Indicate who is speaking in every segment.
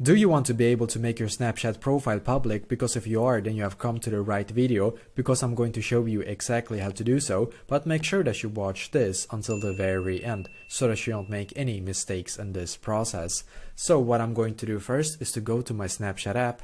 Speaker 1: Do you want to be able to make your Snapchat profile public? Because if you are, then you have come to the right video, because I'm going to show you exactly how to do so, but make sure that you watch this until the very end, so that you don't make any mistakes in this process. So what I'm going to do first is to go to my Snapchat app.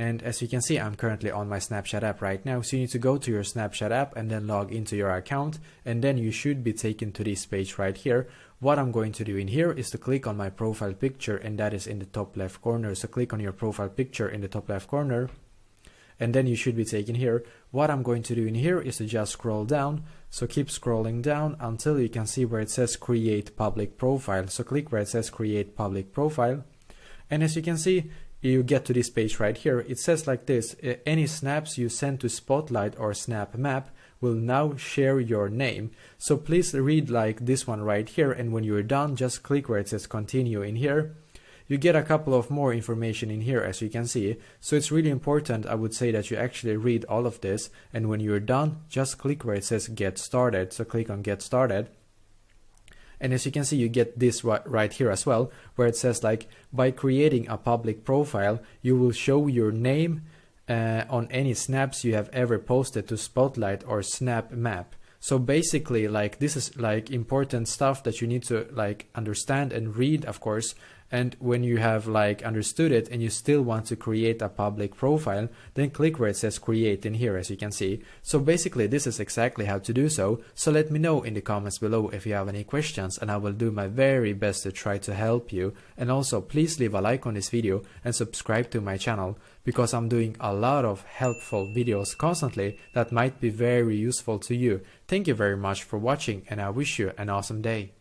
Speaker 1: And as you can see, I'm currently on my Snapchat app right now. So you need to go to your Snapchat app and then log into your account. And then you should be taken to this page right here. What I'm going to do in here is to click on my profile picture, and that is in the top left corner. So click on your profile picture in the top left corner. And then you should be taken here. What I'm going to do in here is to just scroll down. So keep scrolling down until you can see where it says create public profile. So click where it says create public profile. And as you can see, you get to this page right here. It says like this: any snaps you send to Spotlight or Snap Map will now share your name. So please read like this one right here, and when you're done, just click where it says continue in here. You get a couple of more information in here, as you can see. So it's really important, I would say, that you actually read all of this, and when you're done, just click where it says get started. So click on get started. And as you can see, you get this right here as well, where it says like, by creating a public profile, you will show your name on any snaps you have ever posted to Spotlight or Snap Map. So basically, like, this is like important stuff that you need to like understand and read, of course. And when you have like understood it and you still want to create a public profile, then click where it says create in here, as you can see. So basically this is exactly how to do so. So let me know in the comments below if you have any questions, and I will do my very best to try to help you. And also please leave a like on this video and subscribe to my channel, because I'm doing a lot of helpful videos constantly that might be very useful to you. Thank you very much for watching, and I wish you an awesome day.